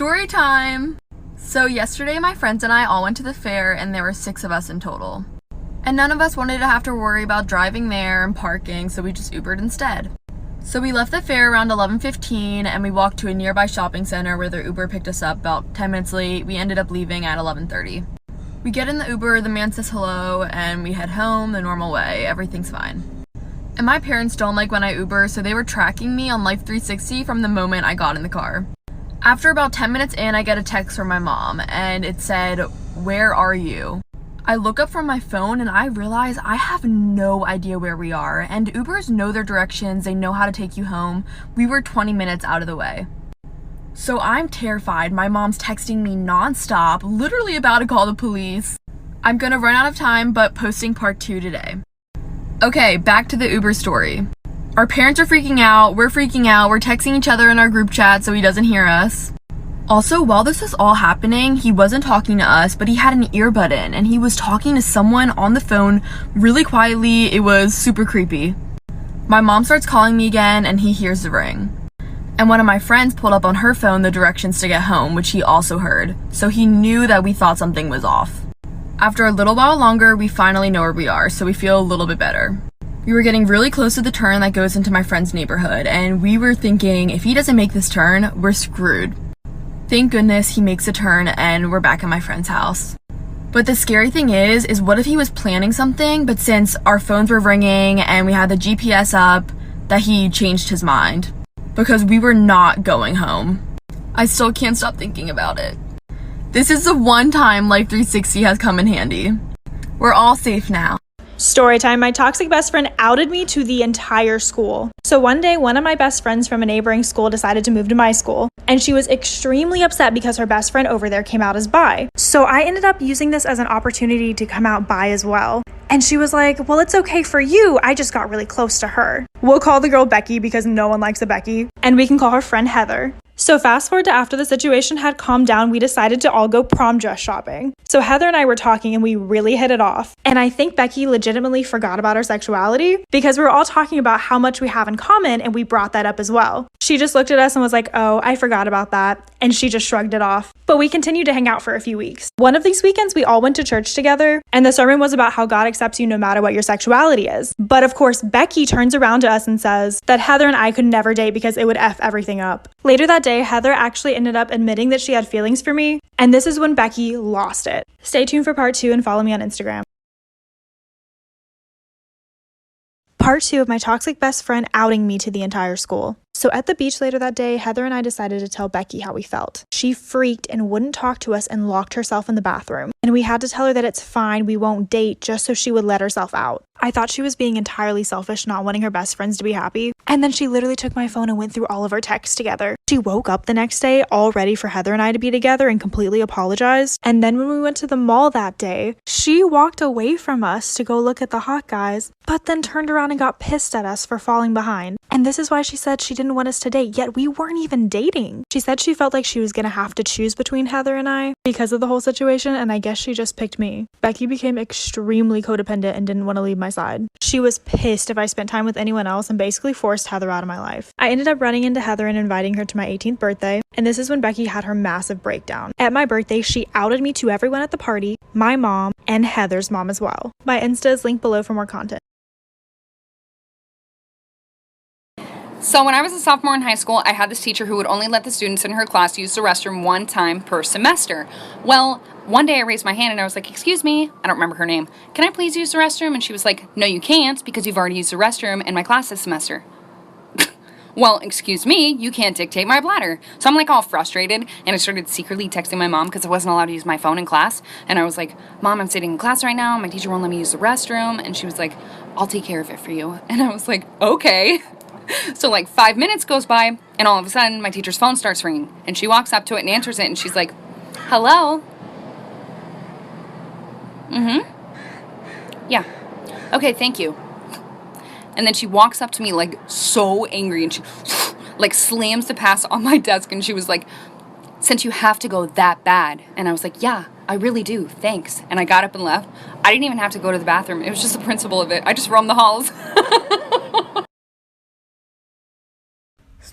Story time! So yesterday my friends and I all went to the fair and there were 6 of us in total. And none of us wanted to have to worry about driving there and parking, so we just Ubered instead. So we left the fair around 11:15 and we walked to a nearby shopping center where the Uber picked us up about 10 minutes late. We ended up leaving at 11:30. We get in the Uber, the man says hello, and we head home the normal way. Everything's fine. And my parents don't like when I Uber, so they were tracking me on Life 360 from the moment I got in the car. After about 10 minutes in, I get a text from my mom, and it said, "Where are you?" I look up from my phone and I realize I have no idea where we are, and Ubers know their directions, they know how to take you home. We were 20 minutes out of the way. So I'm terrified. My mom's texting me nonstop, literally about to call the police. I'm gonna run out of time, but posting part 2 today. Okay, back to the Uber story. Our parents are freaking out, we're texting each other in our group chat so he doesn't hear us. Also, while this is all happening, he wasn't talking to us, but he had an earbud in, and he was talking to someone on the phone really quietly. It was super creepy. My mom starts calling me again, and he hears the ring. And one of my friends pulled up on her phone the directions to get home, which he also heard, so he knew that we thought something was off. After a little while longer, we finally know where we are, so we feel a little bit better. We were getting really close to the turn that goes into my friend's neighborhood, and we were thinking, if he doesn't make this turn, we're screwed. Thank goodness he makes a turn and we're back at my friend's house. But the scary thing is what if he was planning something, but since our phones were ringing and we had the GPS up, that he changed his mind? Because we were not going home. I still can't stop thinking about it. This is the one time Life 360 has come in handy. We're all safe now. Storytime, my toxic best friend outed me to the entire school. So one day, one of my best friends from a neighboring school decided to move to my school, and she was extremely upset because her best friend over there came out as bi. So I ended up using this as an opportunity to come out bi as well. And she was like, well, it's okay for you. I just got really close to her. We'll call the girl Becky because no one likes a Becky. And we can call her friend Heather. So fast forward to after the situation had calmed down, we decided to all go prom dress shopping. So Heather and I were talking and we really hit it off. And I think Becky legitimately forgot about our sexuality because we were all talking about how much we have in common, and we brought that up as well. She just looked at us and was like, oh, I forgot about that. And she just shrugged it off. But we continued to hang out for a few weeks. One of these weekends, we all went to church together, and the sermon was about how God accepts you no matter what your sexuality is. But of course, Becky turns around to us and says that Heather and I could never date because it would F everything up. Later that day, Heather actually ended up admitting that she had feelings for me, and this is when Becky lost it. Stay tuned for part 2 and follow me on Instagram. Part 2 of my toxic best friend outing me to the entire school. So at the beach later that day, Heather and I decided to tell Becky how we felt. She freaked and wouldn't talk to us and locked herself in the bathroom. And we had to tell her that it's fine, we won't date, just so she would let herself out. I thought she was being entirely selfish, not wanting her best friends to be happy. And then she literally took my phone and went through all of our texts together. She woke up the next day all ready for Heather and I to be together and completely apologized. And then when we went to the mall that day, she walked away from us to go look at the hot guys, but then turned around and got pissed at us for falling behind. And this is why she said she didn't want us to date, yet we weren't even dating. She said she felt like she was gonna have to choose between Heather and I because of the whole situation, and I guess she just picked me. Becky became extremely codependent and didn't want to leave my side. She was pissed if I spent time with anyone else and basically forced Heather out of my life. I ended up running into Heather and inviting her to my 18th birthday, and this is when Becky had her massive breakdown. At my birthday, she outed me to everyone at the party, my mom, and Heather's mom as well. My Insta is linked below for more content. So when I was a sophomore in high school, I had this teacher who would only let the students in her class use the restroom one time per semester. Well, one day I raised my hand and I was like, excuse me, I don't remember her name, can I please use the restroom? And she was like, no you can't because you've already used the restroom in my class this semester. Well, excuse me, you can't dictate my bladder. So I'm like all frustrated, and I started secretly texting my mom because I wasn't allowed to use my phone in class. And I was like, Mom, I'm sitting in class right now, my teacher won't let me use the restroom. And she was like, I'll take care of it for you. And I was like, okay. So like 5 minutes goes by, and all of a sudden my teacher's phone starts ringing, and she walks up to it and answers it, and she's like, hello? Yeah. Okay, thank you. And then she walks up to me like so angry, and she like slams the pass on my desk, and she was like, since you have to go that bad. And I was like, yeah, I really do, thanks. And I got up and left. I didn't even have to go to the bathroom. It was just the principle of it. I just roamed the halls.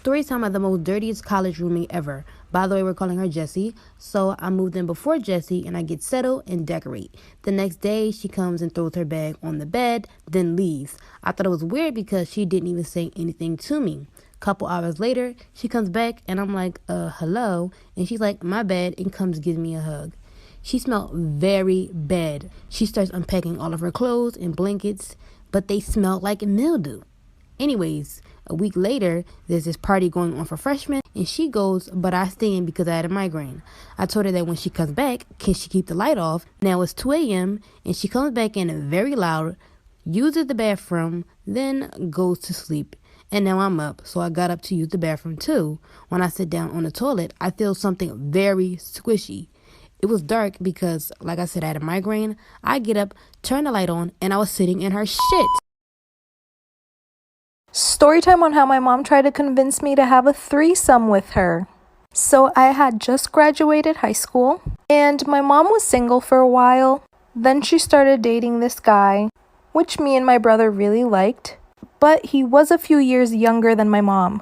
Storytime had the most dirtiest college roommate ever. By the way, we're calling her Jessie. So I moved in before Jessie and I get settled and decorate. The next day, she comes and throws her bag on the bed, then leaves. I thought it was weird because she didn't even say anything to me. Couple hours later, she comes back and I'm like, hello? And she's like, my bad, and comes give me a hug. She smelled very bad. She starts unpacking all of her clothes and blankets, but they smelled like mildew. Anyways, a week later, there's this party going on for freshmen, and she goes, but I stay in because I had a migraine. I told her that when she comes back, can she keep the light off? Now it's 2 a.m., and she comes back in very loud, uses the bathroom, then goes to sleep. And now I'm up, so I got up to use the bathroom too. When I sit down on the toilet, I feel something very squishy. It was dark because, like I said, I had a migraine. I get up, turn the light on, and I was sitting in her shit. Storytime on how my mom tried to convince me to have a threesome with her. So I had just graduated high school, and my mom was single for a while. Then she started dating this guy, which me and my brother really liked, but he was a few years younger than my mom.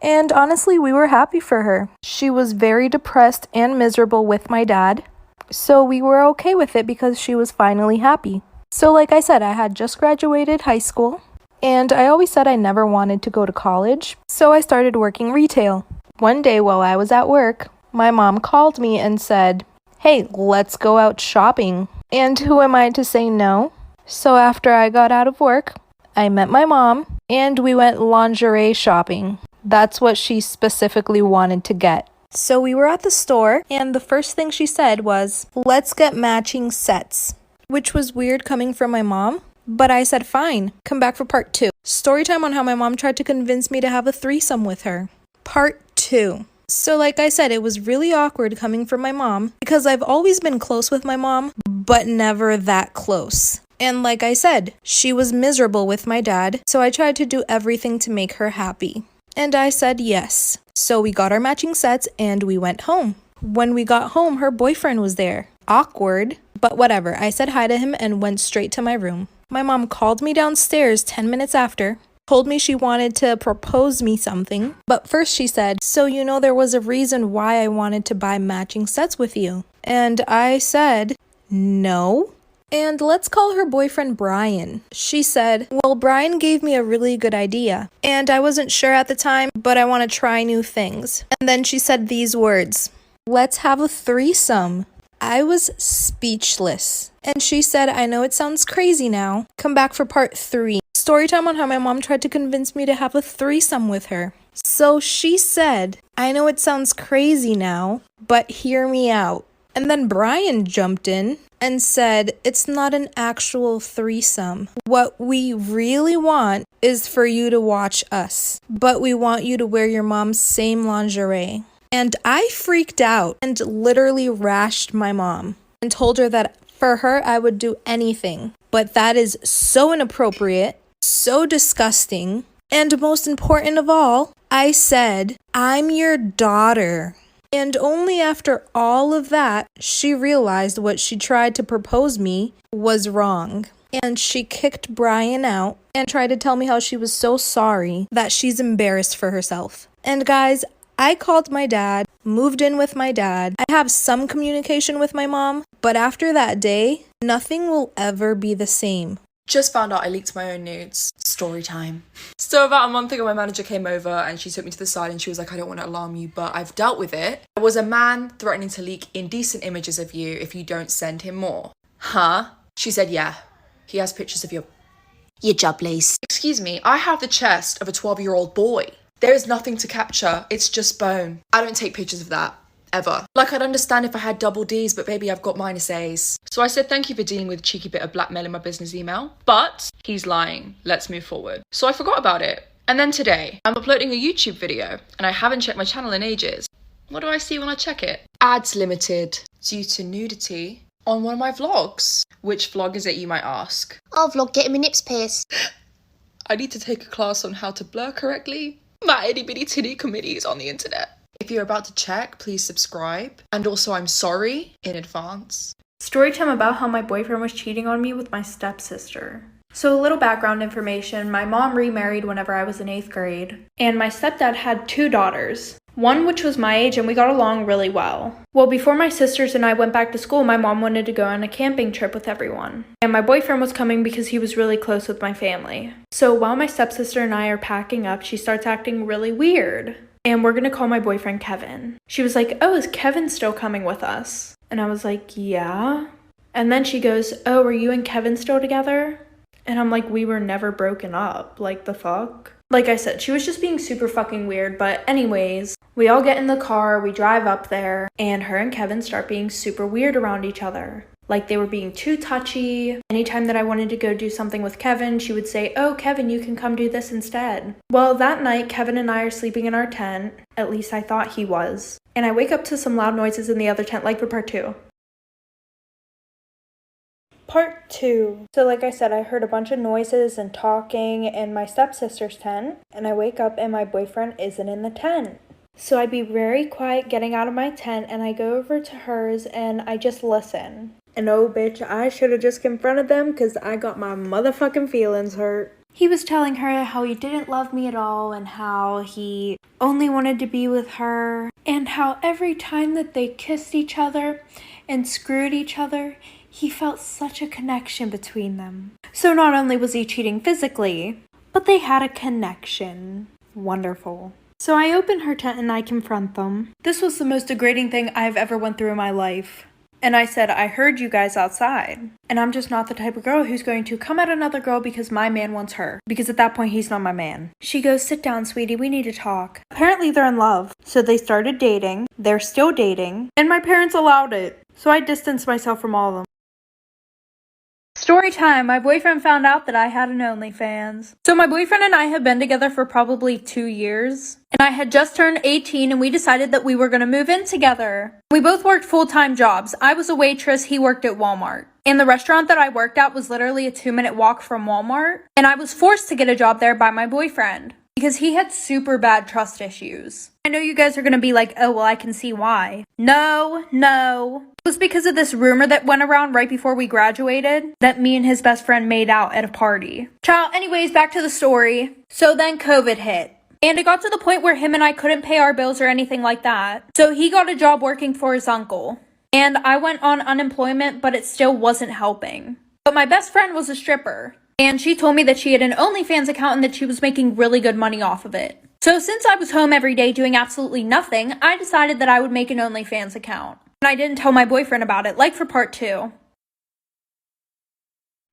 And honestly, we were happy for her. She was very depressed and miserable with my dad, so we were okay with it because she was finally happy. So like I said, I had just graduated high school, and I always said I never wanted to go to college, so I started working retail. One day while I was at work, my mom called me and said, hey, let's go out shopping. And who am I to say no? So after I got out of work, I met my mom, and we went lingerie shopping. That's what she specifically wanted to get. So we were at the store, and the first thing she said was, let's get matching sets. Which was weird coming from my mom, but I said fine. Come back for part 2. Storytime on how my mom tried to convince me to have a threesome with her. Part 2. So like I said, it was really awkward coming from my mom because I've always been close with my mom, but never that close. And like I said, she was miserable with my dad, so I tried to do everything to make her happy. And I said yes. So we got our matching sets and we went home. When we got home, her boyfriend was there. Awkward, but whatever. I said hi to him and went straight to my room. My mom called me downstairs 10 minutes after, told me she wanted to propose me something. But first she said, so you know there was a reason why I wanted to buy matching sets with you. And I said, no. And let's call her boyfriend Brian. She said, well, Brian gave me a really good idea. And I wasn't sure at the time, but I want to try new things. And then she said these words, let's have a threesome. I was speechless. And she said, I know it sounds crazy now. Come back for part 3. Storytime on how my mom tried to convince me to have a threesome with her. So she said, I know it sounds crazy now, but hear me out. And then Brian jumped in and said, it's not an actual threesome. What we really want is for you to watch us, but we want you to wear your mom's same lingerie. And I freaked out and literally rashed my mom and told her that for her, I would do anything. But that is so inappropriate, so disgusting, and most important of all, I said, I'm your daughter. And only after all of that, she realized what she tried to propose me was wrong. And she kicked Brian out and tried to tell me how she was so sorry that she's embarrassed for herself. And guys, I called my dad, moved in with my dad. I have some communication with my mom, but after that day, nothing will ever be the same. Just found out I leaked my own nudes. Story time. So about a month ago, my manager came over and she took me to the side and she was like, I don't want to alarm you, but I've dealt with it. There was a man threatening to leak indecent images of you if you don't send him more. Huh? She said, yeah. He has pictures of your jubblies. Excuse me, I have the chest of a 12-year-old boy. There is nothing to capture. It's just bone. I don't take pictures of that. Ever. Like, I'd understand if I had double D's, but baby, I've got -A's. So I said, thank you for dealing with a cheeky bit of blackmail in my business email, but he's lying. Let's move forward. So I forgot about it. And then today, I'm uploading a YouTube video, and I haven't checked my channel in ages. What do I see when I check it? Ads limited due to nudity on one of my vlogs. Which vlog is it, you might ask? I'll vlog getting my nips pierced. I need to take a class on how to blur correctly. My itty bitty titty committees on the internet. If you're about to check, please subscribe. And also, I'm sorry in advance. Storytime about how my boyfriend was cheating on me with my stepsister. So a little background information, my mom remarried whenever I was in 8th grade, and my stepdad had 2 daughters. One which was my age and we got along really well. Well, before my sisters and I went back to school, my mom wanted to go on a camping trip with everyone. And my boyfriend was coming because he was really close with my family. So while my stepsister and I are packing up, she starts acting really weird. And we're gonna call my boyfriend Kevin. She was like, "Oh, is Kevin still coming with us?" And I was like, "Yeah." And then she goes, "Oh, are you and Kevin still together?" And I'm like, "We were never broken up. Like, the fuck?" Like I said, she was just being super fucking weird. But anyways, we all get in the car, we drive up there, and her and Kevin start being super weird around each other. Like, they were being too touchy. Anytime that I wanted to go do something with Kevin, she would say, "Oh, Kevin, you can come do this instead." Well, that night, Kevin and I are sleeping in our tent. At least I thought he was. And I wake up to some loud noises in the other tent, like for part 2. Part 2. So like I said, I heard a bunch of noises and talking in my stepsister's tent, and I wake up and my boyfriend isn't in the tent. So I'd be very quiet getting out of my tent, and I go over to hers and I just listen. And oh bitch, I should have just confronted them because I got my motherfucking feelings hurt. He was telling her how he didn't love me at all and how he only wanted to be with her, and how every time that they kissed each other and screwed each other, he felt such a connection between them. So not only was he cheating physically, but they had a connection. Wonderful. So I open her tent and I confront them. This was the most degrading thing I've ever went through in my life. And I said, "I heard you guys outside. And I'm just not the type of girl who's going to come at another girl because my man wants her. Because at that point, he's not my man." She goes, "Sit down, sweetie. We need to talk." Apparently, they're in love. So they started dating. They're still dating. And my parents allowed it. So I distanced myself from all of them. Story time. My boyfriend found out that I had an OnlyFans. So my boyfriend and I have been together for probably 2 years. And I had just turned 18 and we decided that we were going to move in together. We both worked full-time jobs. I was a waitress, he worked at Walmart. And the restaurant that I worked at was literally a 2-minute walk from Walmart. And I was forced to get a job there by my boyfriend because he had super bad trust issues. I know you guys are going to be like, "Oh, well, I can see why." No. It was because of this rumor that went around right before we graduated that me and his best friend made out at a party. Child, anyways, back to the story. So then COVID hit. And it got to the point where him and I couldn't pay our bills or anything like that. So he got a job working for his uncle. And I went on unemployment, but it still wasn't helping. But my best friend was a stripper. And she told me that she had an OnlyFans account and that she was making really good money off of it. So since I was home every day doing absolutely nothing, I decided that I would make an OnlyFans account. And I didn't tell my boyfriend about it, like for part 2.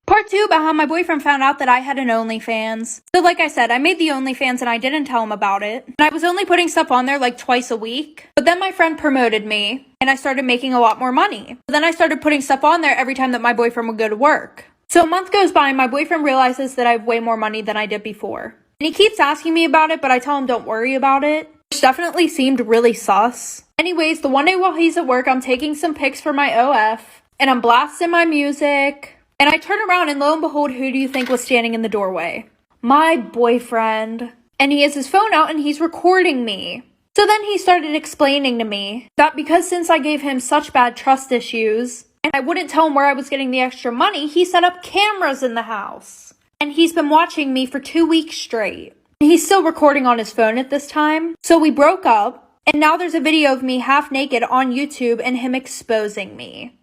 Part 2 about how my boyfriend found out that I had an OnlyFans. So like I said, I made the OnlyFans and I didn't tell him about it. And I was only putting stuff on there like twice a week. But then my friend promoted me and I started making a lot more money. But then I started putting stuff on there every time that my boyfriend would go to work. So a month goes by and my boyfriend realizes that I have way more money than I did before. And he keeps asking me about it, but I tell him don't worry about it. Which definitely seemed really sus. Anyways, the one day while he's at work, I'm taking some pics for my OF. And I'm blasting my music. And I turn around and lo and behold, who do you think was standing in the doorway? My boyfriend. And he has his phone out and he's recording me. So then he started explaining to me that because since I gave him such bad trust issues and I wouldn't tell him where I was getting the extra money, he set up cameras in the house. And he's been watching me for 2 weeks straight. He's still recording on his phone at this time. So we broke up. And now there's a video of me half naked on YouTube and him exposing me.